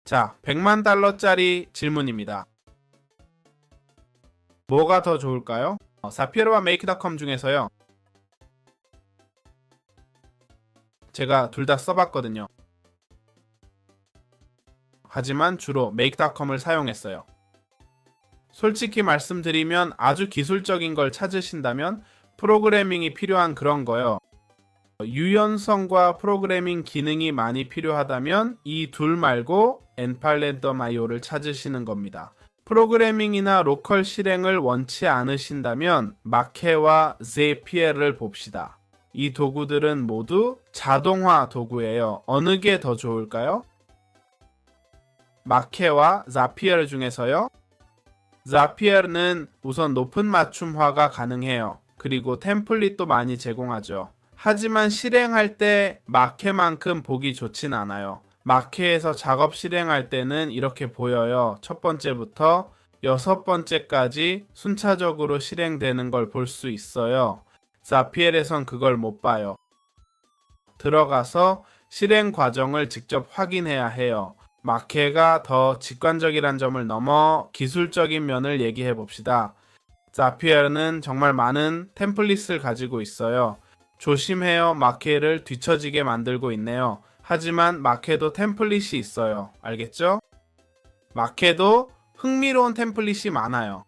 자, 100만 달러짜리 질문입니다. 뭐가 더 좋을까요? 자피에르와 메이크닷컴 중에서요. 제가 둘 다 써봤거든요. 하지만 주로 메이크닷컴을 사용했어요. 솔직히 말씀드리면 아주 기술적인 걸 찾으신다면 프로그래밍이 필요한 그런 거요. 유연성과 프로그래밍 기능이 많이 필요하다면 이 둘 말고 npalette.io를 찾으시는 겁니다. 프로그래밍이나 로컬 실행을 원치 않으신다면 마케와 제피에를 봅시다. 이 도구들은 모두 자동화 도구예요. 어느 게 더 좋을까요? 마케와 자피에르 중에서요. 자피에르는 우선 높은 맞춤화가 가능해요. 그리고 템플릿도 많이 제공하죠. 하지만 실행할 때 마케만큼 보기 좋진 않아요. 마케에서 작업 실행할 때는 이렇게 보여요. 첫 번째부터 여섯 번째까지 순차적으로 실행되는 걸 볼 수 있어요. 자피엘에선 그걸 못 봐요. 들어가서 실행 과정을 직접 확인해야 해요. 마케가 더 직관적이란 점을 넘어 기술적인 면을 얘기해 봅시다. 자피엘은 정말 많은 템플릿을 가지고 있어요. 조심해요. 마케를 뒤처지게 만들고 있네요. 하지만 마케도 템플릿이 있어요. 알겠죠? 마케도 흥미로운 템플릿이 많아요.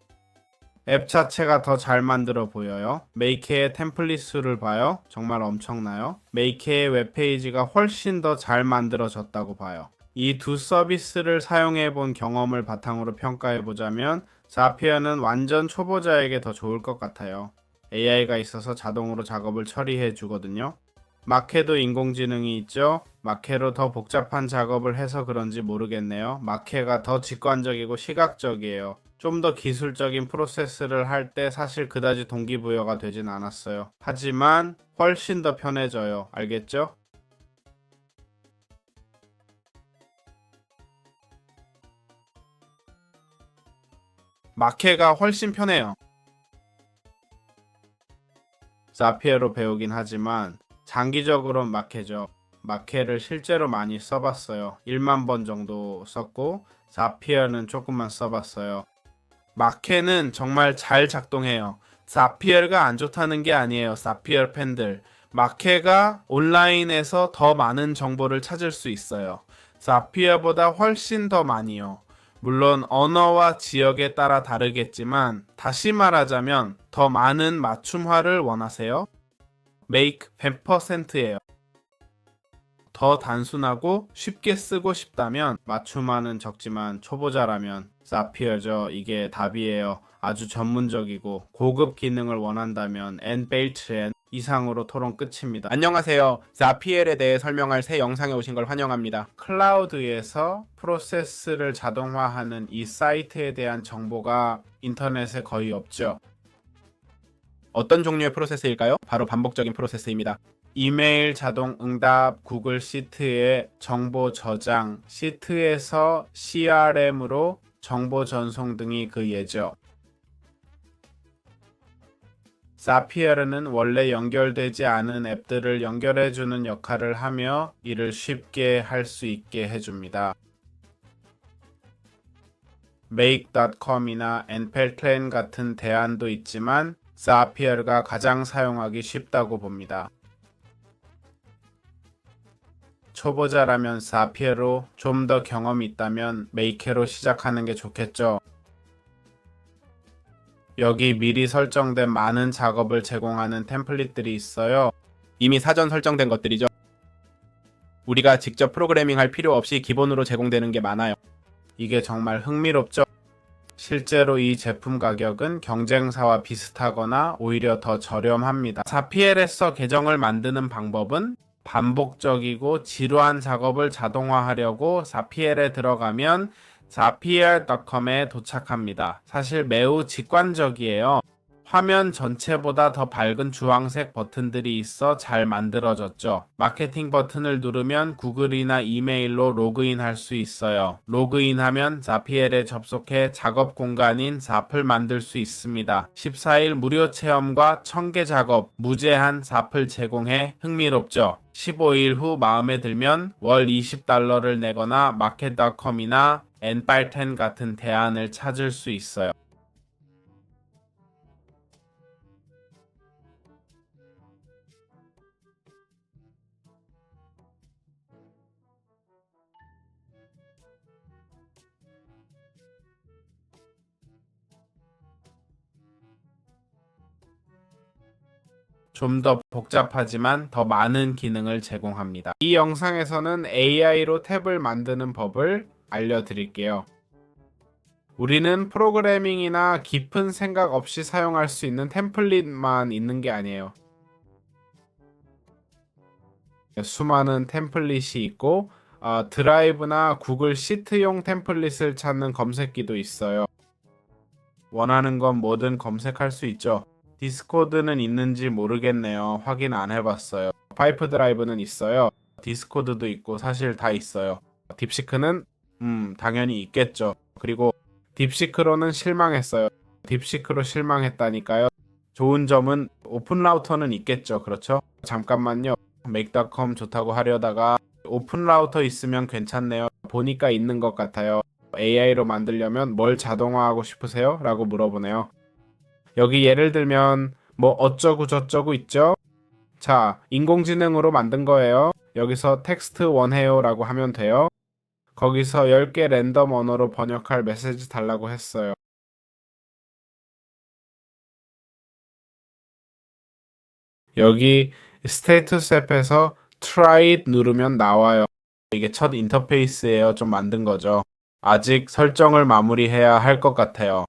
앱 자체가 더 잘 만들어 보여요. 메이케의 템플릿 수를 봐요. 정말 엄청나요. 메이케의 웹페이지가 훨씬 더 잘 만들어졌다고 봐요. 이 두 서비스를 사용해 본 경험을 바탕으로 평가해 보자면 자피어는 완전 초보자에게 더 좋을 것 같아요. AI가 있어서 자동으로 작업을 처리해 주거든요. 마케도 인공지능이 있죠. 마케로 더 복잡한 작업을 해서 그런지 모르겠네요. 마케가 더 직관적이고 시각적이에요. 좀 더 기술적인 프로세스를 할 때 사실 그다지 동기부여가 되진 않았어요. 하지만 훨씬 더 편해져요. 알겠죠? 마케가 훨씬 편해요. 자피에로 배우긴 하지만 장기적으로는 마케죠. 마케를 실제로 많이 써봤어요. 1만 번 정도 썼고 자피에는 조금만 써봤어요. 마케는 정말 잘 작동해요. 자피엘가 안 좋다는 게 아니에요. 자피엘 팬들. 마케가 온라인에서 더 많은 정보를 찾을 수 있어요. 자피엘보다 훨씬 더 많이요. 물론 언어와 지역에 따라 다르겠지만 다시 말하자면 더 많은 맞춤화를 원하세요? make 100%예요. 더 단순하고 쉽게 쓰고 싶다면 맞춤화는 적지만 초보자라면 자피어죠. 이게 답이에요. 아주 전문적이고 고급 기능을 원한다면 nBuilt-in 이상으로 토론 끝입니다. 안녕하세요. 자피엘에 대해 설명할 새 영상에 오신 걸 환영합니다. 클라우드에서 프로세스를 자동화하는 이 사이트에 대한 정보가 인터넷에 거의 없죠. 어떤 종류의 프로세스일까요? 바로 반복적인 프로세스입니다. 이메일 자동 응답, 구글 시트의 정보 저장, 시트에서 CRM으로 정보 전송 등이 그 예죠. 자피에르는 원래 연결되지 않은 앱들을 연결해주는 역할을 하며 이를 쉽게 할 수 있게 해줍니다. make.com이나 npalette 같은 대안도 있지만 자피에르가 가장 사용하기 쉽다고 봅니다. 초보자라면 자피에로, 좀 더 경험이 있다면 메이케로 시작하는 게 좋겠죠. 여기 미리 설정된 많은 작업을 제공하는 템플릿들이 있어요. 이미 사전 설정된 것들이죠. 우리가 직접 프로그래밍 할 필요 없이 기본으로 제공되는 게 많아요. 이게 정말 흥미롭죠? 실제로 이 제품 가격은 경쟁사와 비슷하거나 오히려 더 저렴합니다. 자피엘에서 계정을 만드는 방법은 반복적이고 지루한 작업을 자동화하려고 자피엘에 들어가면 자피엘.com에 도착합니다. 사실 매우 직관적이에요. 화면 전체보다 더 밝은 주황색 버튼들이 있어 잘 만들어졌죠. 마케팅 버튼을 누르면 구글이나 이메일로 로그인할 수 있어요. 로그인하면 자피엘에 접속해 작업 공간인 zap을 만들 수 있습니다. 14일 무료 체험과 1000개 작업, 무제한 zap을 제공해 흥미롭죠. 15일 후 마음에 들면 월 $20를 내거나 마켓.com이나 N810 같은 대안을 찾을 수 있어요. 좀 더 복잡하지만 더 많은 기능을 제공합니다. 이 영상에서는 AI로 탭을 만드는 법을 알려드릴게요. 우리는 프로그래밍이나 깊은 생각 없이 사용할 수 있는 템플릿만 있는 게 아니에요. 수많은 템플릿이 있고 드라이브나 구글 시트용 템플릿을 찾는 검색기도 있어요. 원하는 건 뭐든 검색할 수 있죠. 디스코드는 있는지 모르겠네요. 확인 안 해봤어요. 파이프 드라이브는 있어요. 디스코드도 있고 사실 다 있어요. 딥시크는 당연히 있겠죠. 그리고 딥시크로는 실망했어요. 딥시크로 실망했다니까요. 좋은 점은 오픈 라우터는 있겠죠. 그렇죠? 잠깐만요. make.com 좋다고 하려다가 오픈 라우터 있으면 괜찮네요. 보니까 있는 것 같아요. AI로 만들려면 뭘 자동화하고 싶으세요? 라고 물어보네요. 여기 예를 들면 뭐 어쩌고 저쩌고 있죠? 자, 인공지능으로 만든 거예요. 여기서 텍스트 원해요 라고 하면 돼요. 거기서 10개 랜덤 언어로 번역할 메시지 달라고 했어요. 여기 스테이터스 앱에서 try it 누르면 나와요. 이게 첫 인터페이스예요. 좀 만든 거죠. 아직 설정을 마무리해야 할 것 같아요.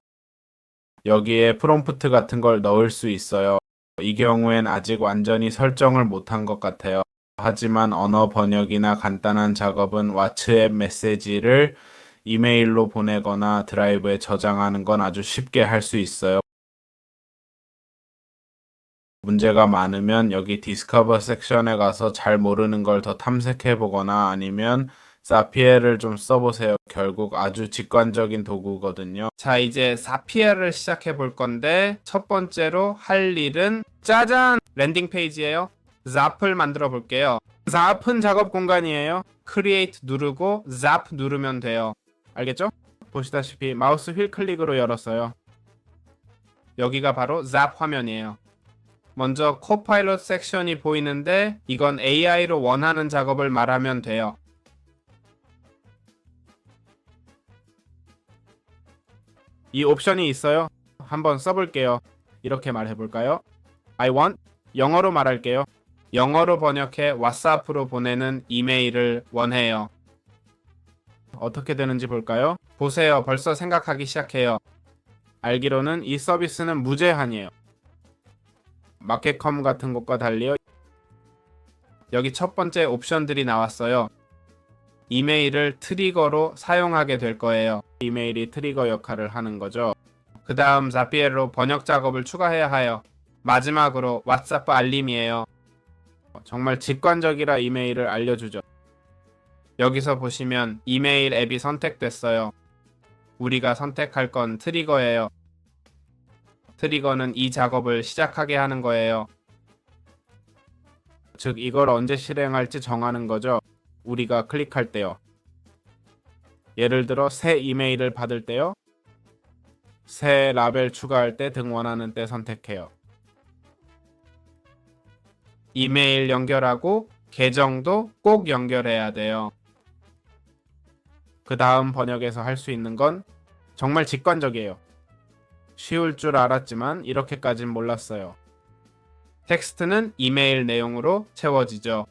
여기에 프롬프트 같은 걸 넣을 수 있어요. 이 경우엔 아직 완전히 설정을 못한 것 같아요. 하지만 언어 번역이나 간단한 작업은 왓츠앱 메시지를 이메일로 보내거나 드라이브에 저장하는 건 아주 쉽게 할 수 있어요. 문제가 많으면 여기 디스커버 섹션에 가서 잘 모르는 걸 더 탐색해 보거나 아니면 사피엘을 좀 써보세요. 결국 아주 직관적인 도구거든요. 자, 이제 사피엘을 시작해 볼 건데 첫 번째로 할 일은 짜잔! 랜딩 페이지예요. zap을 만들어 볼게요. zap은 작업 공간이에요. create 누르고 zap 누르면 돼요. 알겠죠? 보시다시피 마우스 휠 클릭으로 열었어요. 여기가 바로 zap 화면이에요. 먼저 코파일럿 섹션이 보이는데 이건 AI로 원하는 작업을 말하면 돼요. 이 옵션이 있어요. 한번 써볼게요. 이렇게 말해볼까요? I want 영어로 말할게요. 영어로 번역해 왓츠앱으로 보내는 이메일을 원해요. 어떻게 되는지 볼까요? 보세요. 벌써 생각하기 시작해요. 알기로는 이 서비스는 무제한이에요. 마켓컴 같은 것과 달리요. 여기 첫 번째 옵션들이 나왔어요. 이메일을 트리거로 사용하게 될 거예요. 이메일이 트리거 역할을 하는 거죠. 그 다음 자피엘로 번역 작업을 추가해야 해요. 마지막으로 왓츠앱 알림이에요. 정말 직관적이라 이메일을 알려주죠. 여기서 보시면 이메일 앱이 선택됐어요. 우리가 선택할 건 트리거예요. 트리거는 이 작업을 시작하게 하는 거예요. 즉 이걸 언제 실행할지 정하는 거죠. 우리가 클릭할 때요. 예를 들어 새 이메일을 받을 때요. 새 라벨 추가할 때 등 원하는 때 선택해요. 이메일 연결하고 계정도 꼭 연결해야 돼요. 그 다음 번역에서 할 수 있는 건 정말 직관적이에요. 쉬울 줄 알았지만 이렇게까진 몰랐어요. 텍스트는 이메일 내용으로 채워지죠.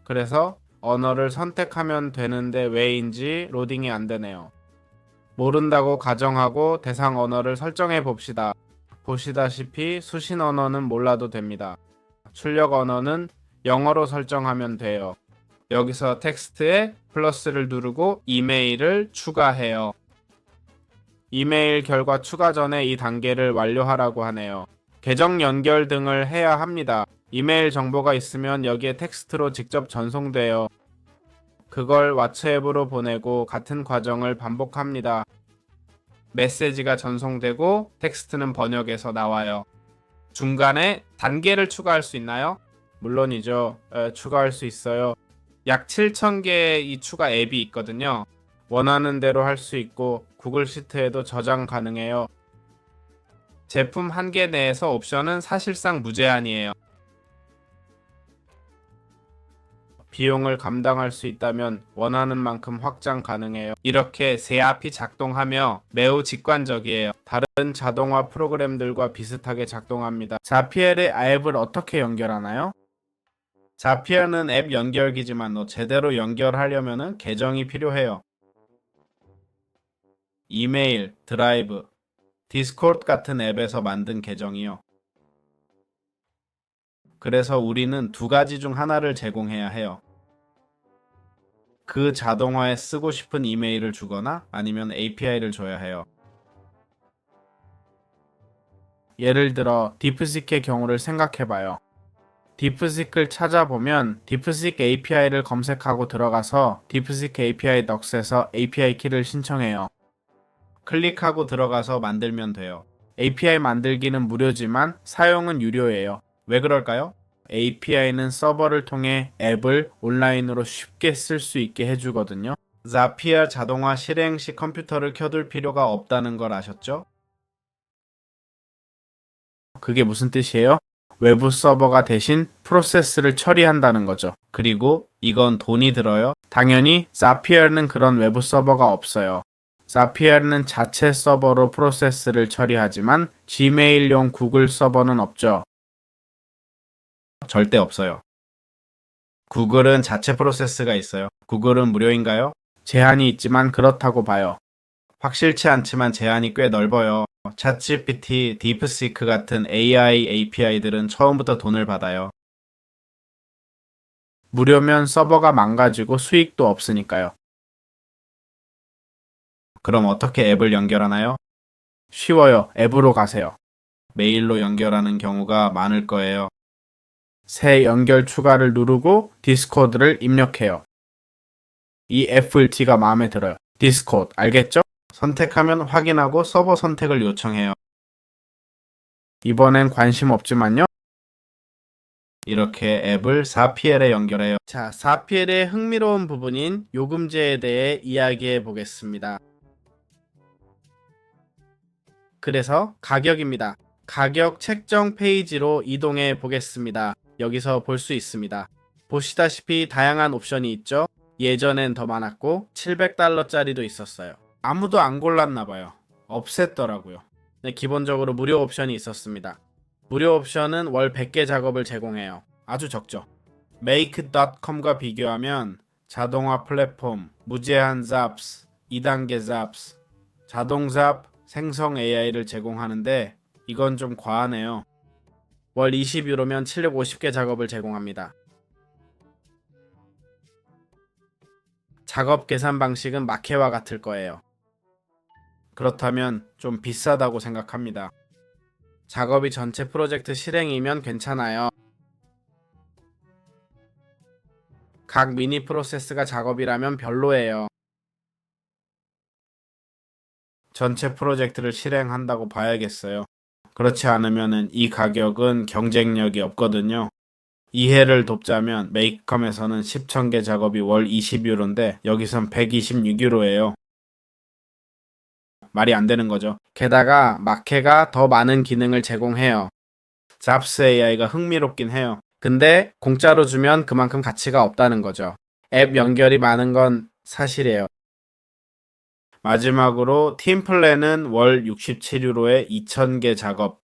그래서 언어를 선택하면 되는데 왜인지 로딩이 안 되네요. 모른다고 가정하고 대상 언어를 설정해 봅시다. 보시다시피 수신 언어는 몰라도 됩니다. 출력 언어는 영어로 설정하면 돼요. 여기서 텍스트에 플러스를 누르고 이메일을 추가해요. 이메일 결과 추가 전에 이 단계를 완료하라고 하네요. 계정 연결 등을 해야 합니다. 이메일 정보가 있으면 여기에 텍스트로 직접 전송돼요. 그걸 왓츠앱으로 보내고 같은 과정을 반복합니다. 메시지가 전송되고 텍스트는 번역해서 나와요. 중간에 단계를 추가할 수 있나요? 물론이죠. 추가할 수 있어요. 약 7,000개의 이 추가 앱이 있거든요. 원하는 대로 할 수 있고 구글 시트에도 저장 가능해요. 제품 한 개 내에서 옵션은 사실상 무제한이에요. 비용을 감당할 수 있다면 원하는 만큼 확장 가능해요. 이렇게 세 app이 작동하며 매우 직관적이에요. 다른 자동화 프로그램들과 비슷하게 작동합니다. 자피엘의 앱을 어떻게 연결하나요? 자피엘은 앱 연결기지만 제대로 연결하려면 계정이 필요해요. 이메일, 드라이브, 디스코드 같은 앱에서 만든 계정이요. 그래서 우리는 두 가지 중 하나를 제공해야 해요. 그 자동화에 쓰고 싶은 이메일을 주거나 아니면 API를 줘야 해요. 예를 들어 딥시크의 경우를 생각해봐요. 딥시크를 찾아보면 딥시크 API를 검색하고 들어가서 딥시크 API 덕스에서 API 키를 신청해요. 클릭하고 들어가서 만들면 돼요. API 만들기는 무료지만 사용은 유료예요. 왜 그럴까요? API는 서버를 통해 앱을 온라인으로 쉽게 쓸 수 있게 해주거든요. 자피아 자동화 실행 시 컴퓨터를 켜둘 필요가 없다는 걸 아셨죠? 그게 무슨 뜻이에요? 외부 서버가 대신 프로세스를 처리한다는 거죠. 그리고 이건 돈이 들어요. 당연히 자피아는 그런 외부 서버가 없어요. 자피아는 자체 서버로 프로세스를 처리하지만 지메일용 구글 서버는 없죠. 절대 없어요. 구글은 자체 프로세스가 있어요. 구글은 무료인가요? 제한이 있지만 그렇다고 봐요. 확실치 않지만 제한이 꽤 넓어요. 챗GPT, 딥시크 같은 AI API들은 처음부터 돈을 받아요. 무료면 서버가 망가지고 수익도 없으니까요. 그럼 어떻게 앱을 연결하나요? 쉬워요. 앱으로 가세요. 메일로 연결하는 경우가 많을 거예요. 새 연결 추가를 누르고 디스코드를 입력해요. 이 FLT가 마음에 들어요. 디스코드, 알겠죠? 선택하면 확인하고 서버 선택을 요청해요. 이번엔 관심 없지만요. 이렇게 앱을 4PL에 연결해요. 자, 4PL의 흥미로운 부분인 요금제에 대해 이야기해 보겠습니다. 그래서 가격입니다. 가격 책정 페이지로 이동해 보겠습니다. 여기서 볼 수 있습니다. 보시다시피 다양한 옵션이 있죠. 예전엔 더 많았고 $700짜리도 있었어요. 아무도 안 골랐나봐요. 없앴더라고요. 네, 기본적으로 무료 옵션이 있었습니다. 무료 옵션은 월 100개 작업을 제공해요. 아주 적죠. make.com과 비교하면 자동화 플랫폼, 무제한 잡스, 2단계 잡스, 자동 잡, 생성 AI를 제공하는데 이건 좀 과하네요. 월 20유로면 750개 작업을 제공합니다. 작업 계산 방식은 마케와 같을 거예요. 그렇다면 좀 비싸다고 생각합니다. 작업이 전체 프로젝트 실행이면 괜찮아요. 각 미니 프로세스가 작업이라면 별로예요. 전체 프로젝트를 실행한다고 봐야겠어요. 그렇지 않으면 이 가격은 경쟁력이 없거든요. 이해를 돕자면 메이크컴에서는 10,000개 작업이 월 20유로인데 여기선 126유로예요. 말이 안 되는 거죠. 게다가 마케가 더 많은 기능을 제공해요. 잡스 AI가 흥미롭긴 해요. 근데 공짜로 주면 그만큼 가치가 없다는 거죠. 앱 연결이 많은 건 사실이에요. 마지막으로 팀플랜은 월 67유로에 2,000개 작업.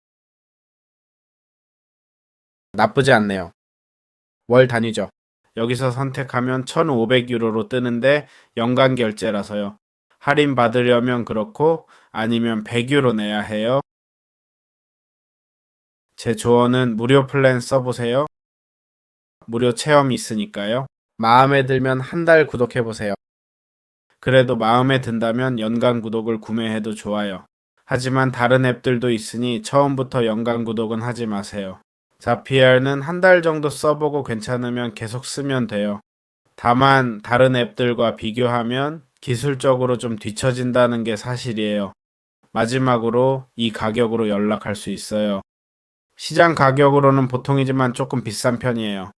나쁘지 않네요. 월 단위죠. 여기서 선택하면 1,500유로로 뜨는데 연간 결제라서요. 할인 받으려면 그렇고 아니면 100유로 내야 해요. 제 조언은 무료 플랜 써보세요. 무료 체험이 있으니까요. 마음에 들면 한 달 구독해보세요. 그래도 마음에 든다면 연간 구독을 구매해도 좋아요. 하지만 다른 앱들도 있으니 처음부터 연간 구독은 하지 마세요. 자피엘는 한 달 정도 써보고 괜찮으면 계속 쓰면 돼요. 다만 다른 앱들과 비교하면 기술적으로 좀 뒤처진다는 게 사실이에요. 마지막으로 이 가격으로 연락할 수 있어요. 시장 가격으로는 보통이지만 조금 비싼 편이에요.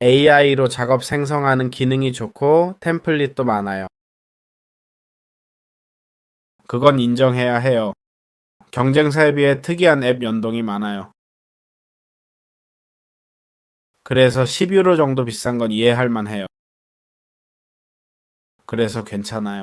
AI로 작업 생성하는 기능이 좋고 템플릿도 많아요. 그건 인정해야 해요. 경쟁사에 비해 특이한 앱 연동이 많아요. 그래서 10유로 정도 비싼 건 이해할 만해요. 그래서 괜찮아요.